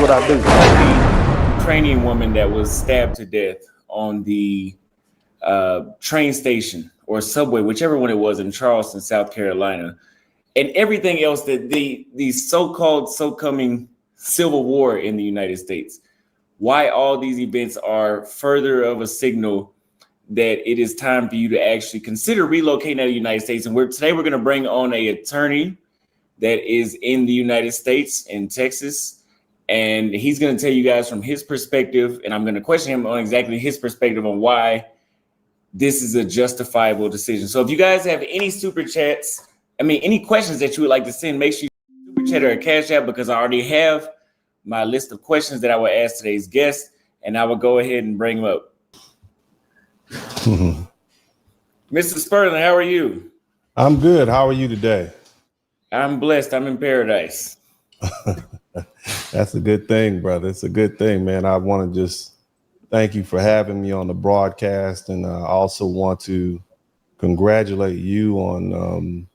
what I do. The Ukrainian woman that was stabbed to death on the train station or subway, whichever one it was, in Charleston, South Carolina, and everything else that the so-called coming civil war in the United States. Why all these events are further of a signal that it is time for you to actually consider relocating out of the United States. And today we're going to bring on an attorney that is in the United States, in Texas, and he's going to tell you guys from his perspective, and I'm going to question him on exactly his perspective on why this is a justifiable decision. So if you guys have any super chats, any questions that you would like to send, make sure you super chat or a cash app, because I already have my list of questions that I will ask today's guest, and I will go ahead and bring them up. Mr. Spurling, how are you? I'm good. How are you today? I'm blessed. I'm in paradise. That's a good thing, brother. It's a good thing, man. I want to just thank you for having me on the broadcast, and I also want to congratulate you on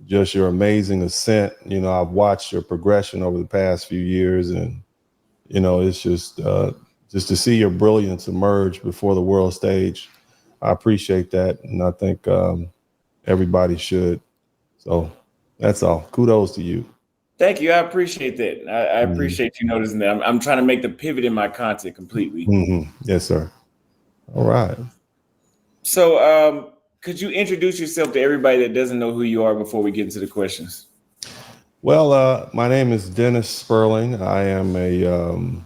just your amazing ascent. I've watched your progression over the past few years, and it's just to see your brilliance emerge before the world stage. I appreciate that, and I think everybody should. So that's all. Kudos to you. Thank you. I appreciate that. I appreciate you noticing that. I'm trying to make the pivot in my content completely. Mm-hmm. Yes, sir. All right. So could you introduce yourself to everybody that doesn't know who you are before we get into the questions? Well, my name is Dennis Spurling. I am I'm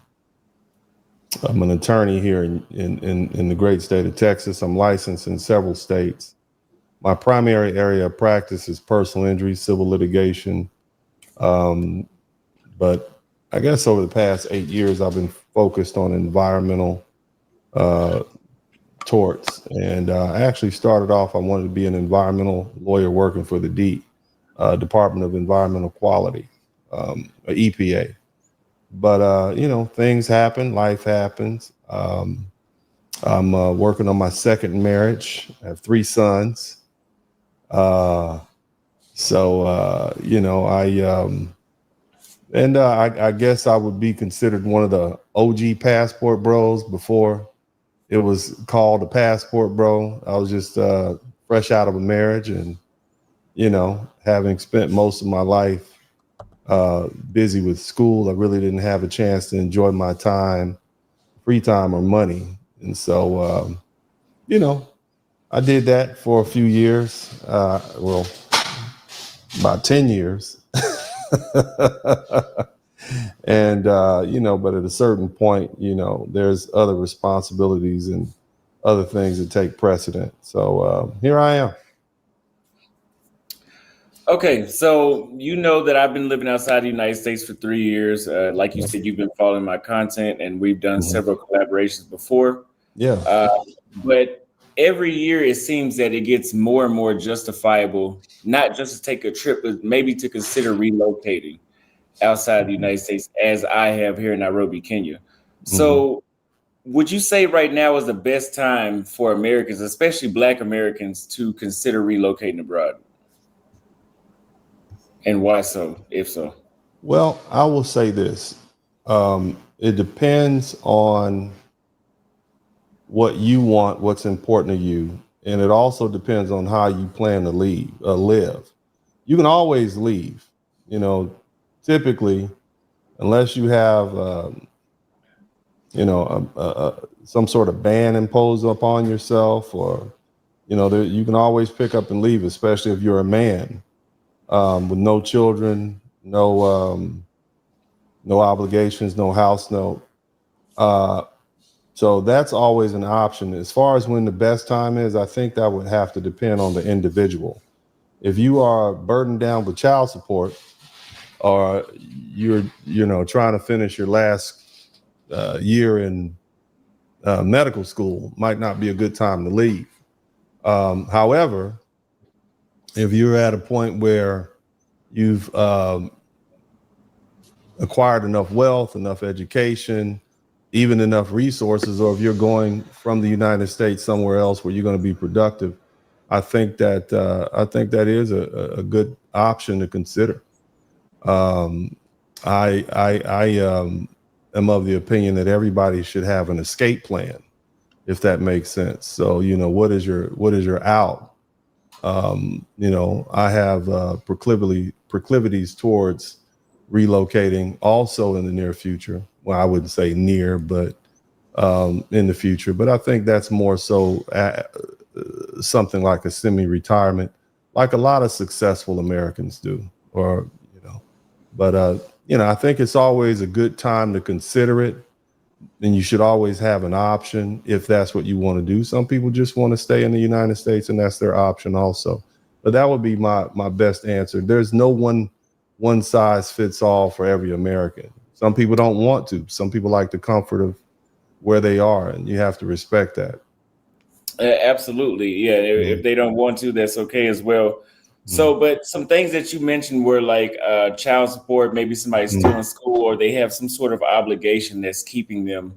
an attorney here in the great state of Texas. I'm licensed in several states. My primary area of practice is personal injury, civil litigation. But I guess over the past 8 years, I've been focused on environmental torts. And I actually started off, I wanted to be an environmental lawyer working for the Department of Environmental Quality, EPA. But, things happen, life happens. I'm working on my second marriage. I have 3 sons. I guess I would be considered one of the OG passport bros before it was called a passport bro. I was just fresh out of a marriage, and, having spent most of my life busy with school, I really didn't have a chance to enjoy my time, free time, or money. And so, I did that for a few years. About 10 years. And, but at a certain point, there's other responsibilities and other things that take precedent. So here I am. Okay, so that I've been living outside the United States for 3 years. Like you said, you've been following my content, and we've done several collaborations before. Yeah. But every year it seems that it gets more and more justifiable, not just to take a trip, but maybe to consider relocating outside the United States, as I have here in Nairobi, Kenya. So would you say right now is the best time for Americans, especially Black Americans, to consider relocating abroad? And why so, if so? Well, I will say this. It depends on what you want, what's important to you. And it also depends on how you plan to live. You can always leave, typically, unless you have, some sort of ban imposed upon yourself, or, you can always pick up and leave, especially if you're a man. With no children, no obligations, no house note. So that's always an option. As far as when the best time is, I think that would have to depend on the individual. If you are burdened down with child support, or you're, trying to finish your last year in medical school, might not be a good time to leave. However, if you're at a point where you've acquired enough wealth, enough education, even enough resources, or if you're going from the United States somewhere else where you're going to be productive, I think that is a good option to consider. I am of the opinion that everybody should have an escape plan, if that makes sense. So, what is your out? I have proclivities towards relocating also in the near future. Well, I wouldn't say near, but in the future. But I think that's more so something like a semi-retirement, like a lot of successful Americans do, or But I think it's always a good time to consider it, and you should always have an option if that's what you want to do. Some people just want to stay in the United States, and that's their option also. But that would be my best answer. There's no one size fits all for every American. Some people don't want to. Some people like the comfort of where they are, and you have to respect that. Absolutely. Yeah. If they don't want to, that's okay as well. So, but some things that you mentioned were like child support, maybe somebody's still in school or they have some sort of obligation that's keeping them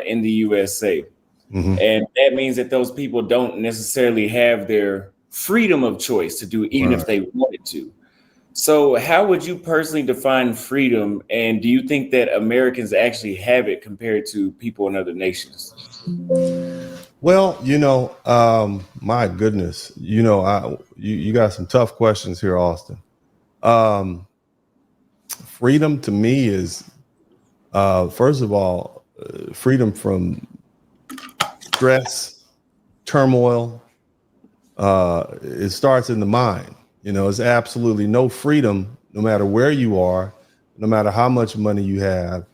in the USA. And that means that those people don't necessarily have their freedom of choice to do, even if they wanted to. So, how would you personally define freedom? And do you think that Americans actually have it compared to people in other nations? Well, my goodness, you got some tough questions here, Austin. Um, Freedom to me is, first of all, freedom from stress, turmoil. It starts in the mind. It's absolutely no freedom, no matter where you are, no matter how much money you have,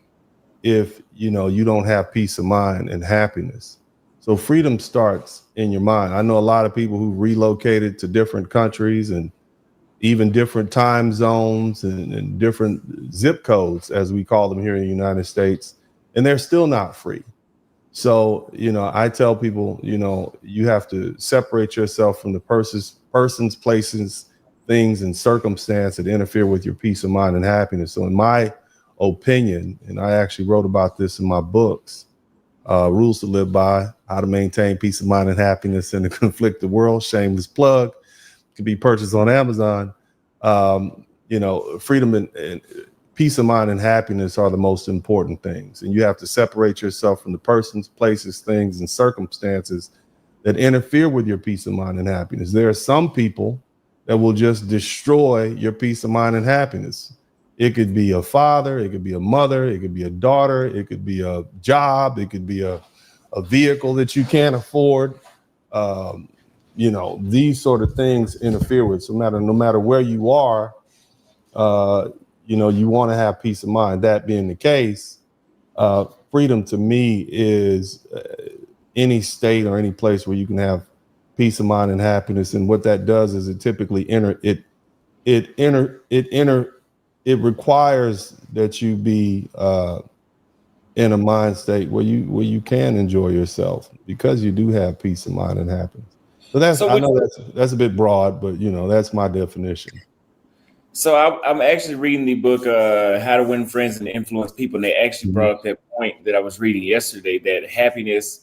if you don't have peace of mind and happiness. So freedom starts in your mind. I know a lot of people who relocated to different countries and even different time zones and different zip codes, as we call them here in the United States, and they're still not free. So, I tell people, you have to separate yourself from the persons, places, things, and circumstance that interfere with your peace of mind and happiness. So in my opinion, and I actually wrote about this in my books, Rules to Live By, How to Maintain Peace of Mind and Happiness in a Conflicted World, shameless plug, can be purchased on Amazon. Freedom and peace of mind and happiness are the most important things. And you have to separate yourself from the persons, places, things, and circumstances that interfere with your peace of mind and happiness. There are some people that will just destroy your peace of mind and happiness. It could be a father, it could be a mother, it could be a daughter, it could be a job, it could be a vehicle that you can't afford. These sort of things interfere with. So no matter where you are, you want to have peace of mind. That being the case, freedom to me is any state or any place where you can have peace of mind and happiness. And what that does is it typically it requires that you be in a mind state where you can enjoy yourself because you do have peace of mind and happiness. So I know that's a bit broad, but that's my definition. So I'm actually reading the book How to Win Friends and Influence People, and they actually brought up that point that I was reading yesterday, that happiness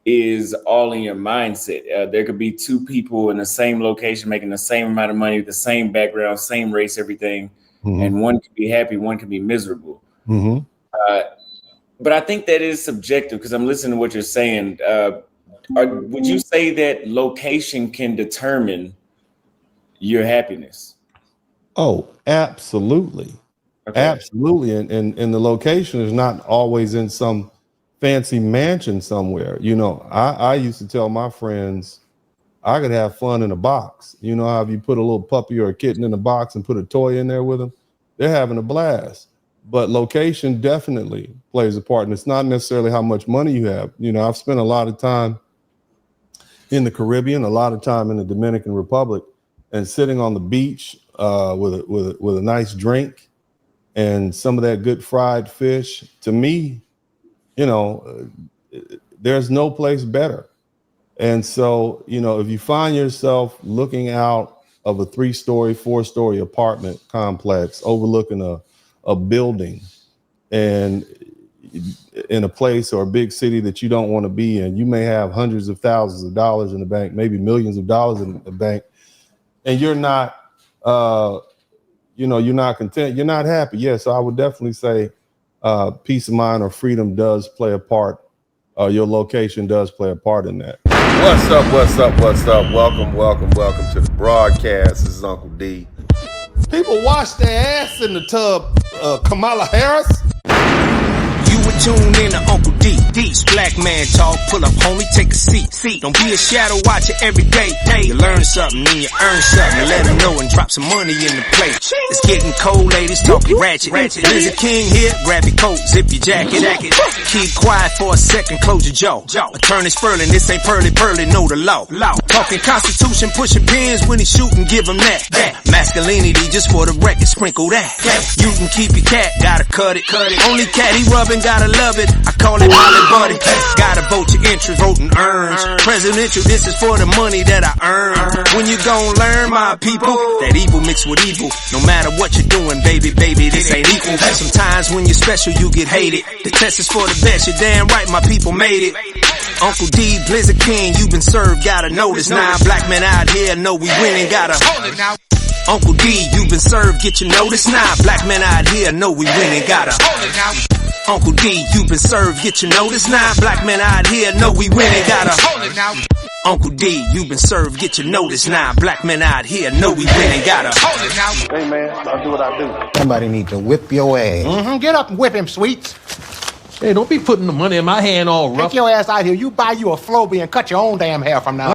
is all in your mindset. There could be two people in the same location making the same amount of money, the same background, same race, everything, and one could be happy, one could be miserable. But I think that is subjective because I'm listening to what you're saying. Would you say that location can determine your happiness? Oh, absolutely. Okay. Absolutely. And the location is not always in some fancy mansion somewhere. I used to tell my friends I could have fun in a box. How if you put a little puppy or a kitten in a box and put a toy in there with them, they're having a blast. But location definitely plays a part. And it's not necessarily how much money you have. I've spent a lot of time in the Caribbean, a lot of time in the Dominican Republic, and sitting on the beach with a nice drink and some of that good fried fish. To me, there's no place better. And so, if you find yourself looking out of a 3-story, 4-story apartment complex overlooking a building and in a place or a big city that you don't want to be in, you may have hundreds of thousands of dollars in the bank, maybe millions of dollars in the bank, and you're not you know, you're not content, you're not happy. Yeah, so I would definitely say peace of mind or freedom does play a part. Your location does play a part in that. What's up, what's up, what's up? Welcome to the broadcast. This is Uncle D. People wash their ass in the tub, Kamala Harris. You would tune in to Uncle D. D's Black Man Talk. Pull up, homie, take a seat. Don't be a shadow watcher every day. You learn something and you earn something. And let them know and drop some money in the plate. It's getting cold, ladies, talking ratchet. There's a king here, grab your coat, zip your jacket. Keep quiet for a second, close your jaw. Attorney Spurling, this ain't pearly, know the law. Talking Constitution, pushing pins when he shooting, give him that. Masculinity, just for the record, sprinkle that. You can keep your cat, gotta cut it. Only cat he rubbing, gotta love it. I call it Holly Buddy. Gotta vote your interest, vote and earn. Presidential, this is for the money that I earn. When you gon' learn, my people, that evil mixed with evil. No matter what you're doing, baby, this ain't equal. Sometimes when you're special, you get hated. The test is for the best, you're damn right, my people made it. Uncle D, Blizzard King, you been served, gotta know this. Now black men out here know we winning, gotta hold it now. Uncle D, you been served, get your notice now. Black men out here know we winning, gotta hold it now. Uncle D, you been served, get your notice now. Black men out here know we winning, gotta hold it now. Uncle D, you been served, get your notice now. Black men out here know we winning, gotta hold it now. Hey man, I'll do what I do. Somebody need to whip your ass. Get up and whip him, Sweets. Hey, don't be putting the money in my hand all rough. Take your ass out here. You buy you a Flowbee and cut your own damn hair from now